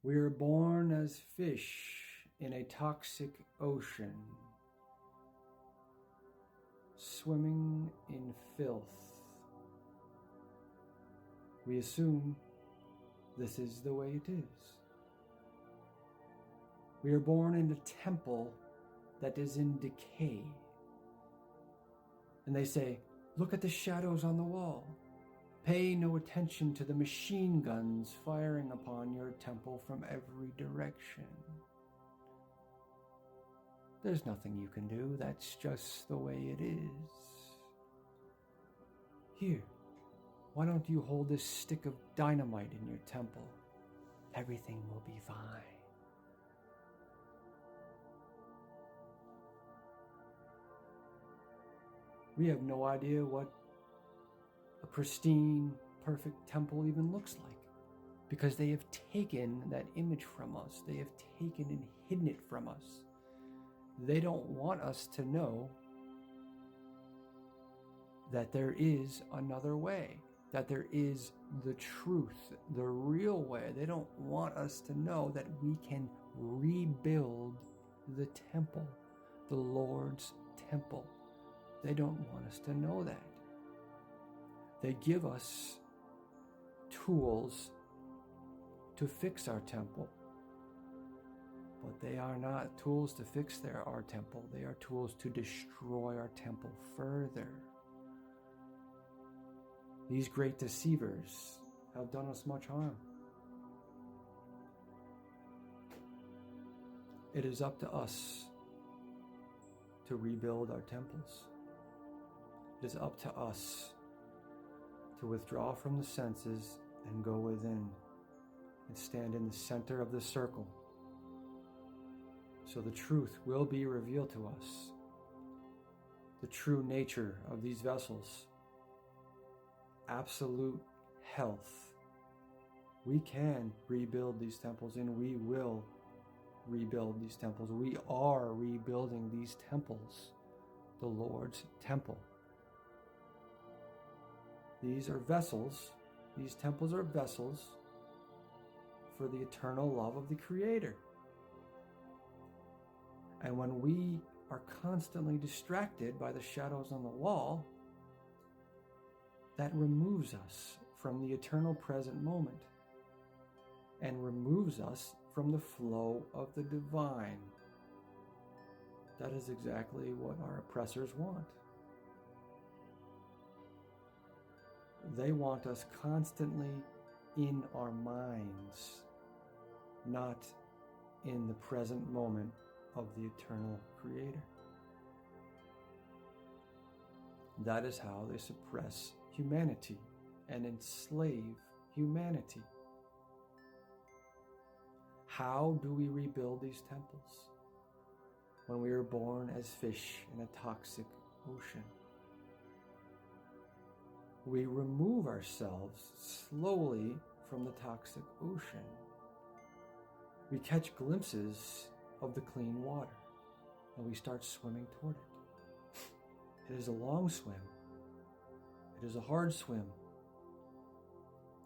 We are born as fish in a toxic ocean, swimming in filth. We assume this is the way it is. We are born in a temple that is in decay. And they say, look at the shadows on the wall. Pay no attention to the machine guns firing upon your temple from every direction. There's nothing you can do. That's just the way it is. Here, why don't you hold this stick of dynamite in your temple? Everything will be fine. We have no idea what a pristine, perfect temple even looks like, because they have taken that image from us. They have taken and hidden it from us. They don't want us to know that there is another way, that there is the truth, the real way. They don't want us to know that we can rebuild the temple, the Lord's temple. They don't want us to know that. They give us tools to fix our temple, but they are not tools to fix our temple. They are tools to destroy our temple further. These great deceivers have done us much harm. It is up to us to rebuild our temples. It is up to us to withdraw from the senses and go within and stand in the center of the circle, so the truth will be revealed to us. The true nature of these vessels, absolute health. We can rebuild these temples, and we will rebuild these temples. We are rebuilding these temples, the Lord's temple. These are vessels, these temples are vessels for the eternal love of the Creator. And when we are constantly distracted by the shadows on the wall, that removes us from the eternal present moment and removes us from the flow of the divine. That is exactly what our oppressors want. They want us constantly in our minds, not in the present moment of the eternal Creator. That is how they suppress humanity and enslave humanity. How do we rebuild these temples? When we are born as fish in a toxic ocean. We remove ourselves slowly from the toxic ocean. We catch glimpses of the clean water, and we start swimming toward it. It is a long swim. It is a hard swim.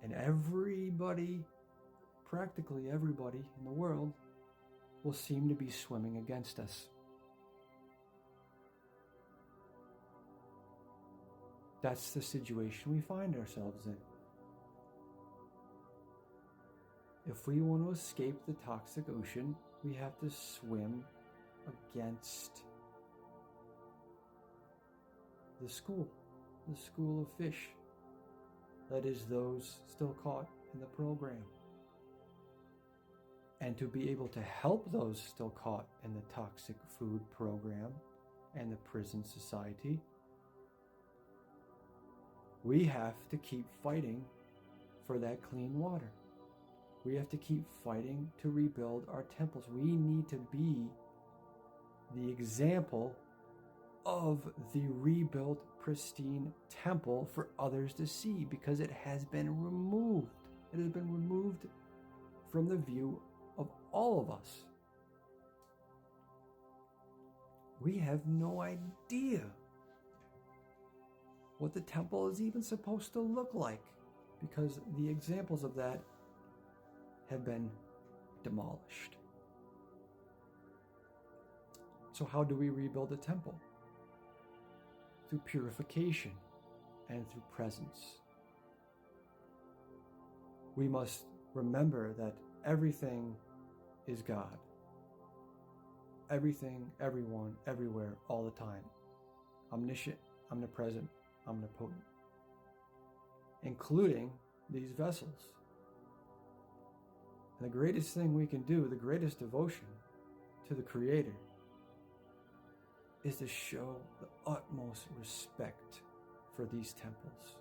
And everybody, practically everybody in the world, will seem to be swimming against us. That's the situation we find ourselves in. If we want to escape the toxic ocean, we have to swim against the school of fish. That is, those still caught in the program. And to be able to help those still caught in the toxic food program and the prison society, we have to keep fighting for that clean water. We have to keep fighting to rebuild our temples. We need to be the example of the rebuilt, pristine temple for others to see, because it has been removed. It has been removed from the view of all of us. We have no idea what the temple is even supposed to look like, because the examples of that have been demolished. So how do we rebuild the temple? Through purification and through presence. We must remember that everything is God. Everything, everyone, everywhere, all the time. Omniscient, omnipresent, omnipotent. Including these vessels. And the greatest thing we can do, the greatest devotion to the Creator, is to show the utmost respect for these temples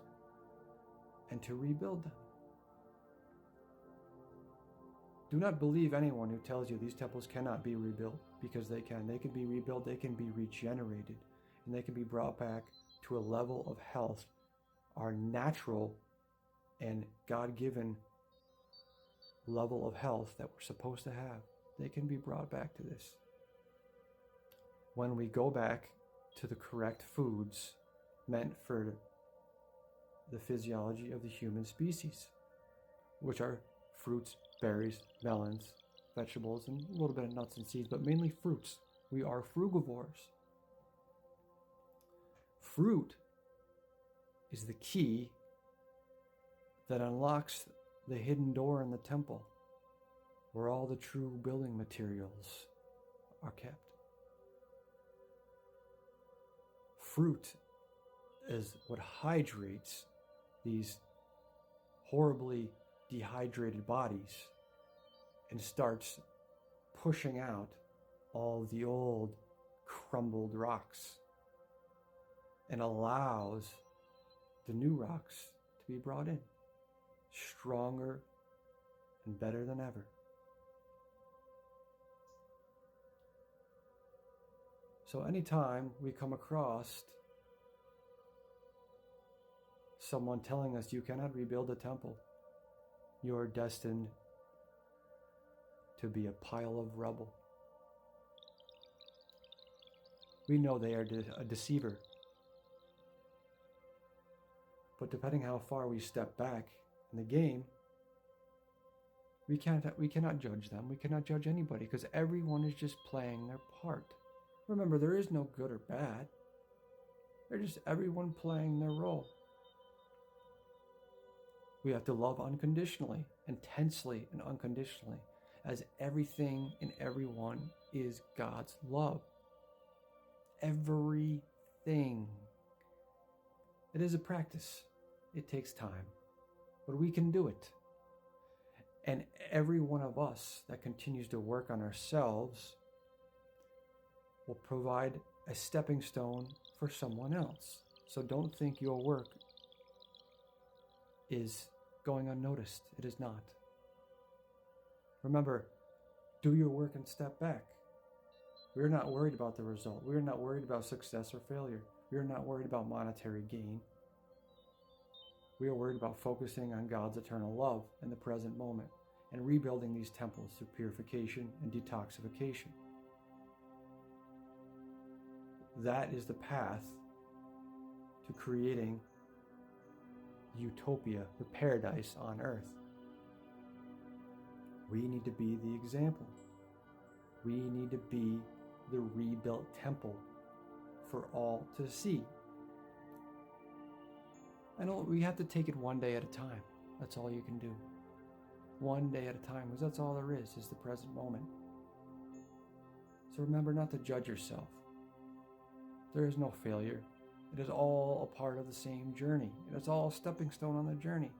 and to rebuild them. Do not believe anyone who tells you these temples cannot be rebuilt, because they can. They can be rebuilt, they can be regenerated, and they can be brought back to a level of health, our natural and God-given level of health that we're supposed to have. They can be brought back to this. When we go back to the correct foods meant for the physiology of the human species, which are fruits, berries, melons, vegetables, and a little bit of nuts and seeds, but mainly fruits. We are frugivores. Fruit is the key that unlocks the hidden door in the temple, where all the true building materials are kept. Fruit is what hydrates these horribly dehydrated bodies and starts pushing out all the old crumbled rocks and allows the new rocks to be brought in, stronger and better than ever. So anytime we come across someone telling us you cannot rebuild a temple, you are destined to be a pile of rubble. We know they are a deceiver. But depending how far we step back in the game, we cannot judge them. We cannot judge anybody, because everyone is just playing their part. Remember, there is no good or bad. They're just everyone playing their role. We have to love unconditionally, intensely and unconditionally, as everything and everyone is God's love. Everything. It is a practice. It takes time, but we can do it. And every one of us that continues to work on ourselves will provide a stepping stone for someone else. So don't think your work is going unnoticed. It is not. Remember, do your work and step back. We're not worried about the result. We're not worried about success or failure. We're not worried about monetary gain. We are worried about focusing on God's eternal love in the present moment and rebuilding these temples through purification and detoxification. That is the path to creating utopia, the paradise on earth. We need to be the example. We need to be the rebuilt temple for all to see. And we have to take it one day at a time. That's all you can do. One day at a time, because that's all there is the present moment. So remember not to judge yourself. There is no failure. It is all a part of the same journey. It is all a stepping stone on the journey.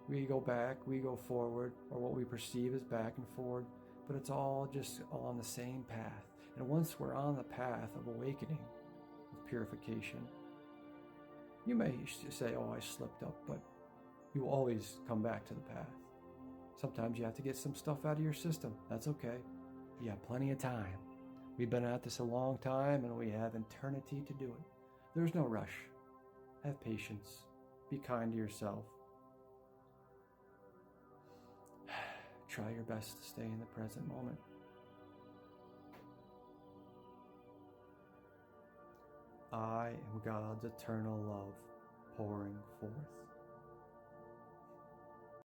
We go back, we go forward, or what we perceive as back and forward, but it's all just on the same path. And once we're on the path of awakening, of purification, you may say, oh, I slipped up, but you always come back to the path. Sometimes you have to get some stuff out of your system. That's okay. You have plenty of time. We've been at this a long time, and we have eternity to do it. There's no rush. Have patience. Be kind to yourself. Try your best to stay in the present moment. I am God's eternal love pouring forth.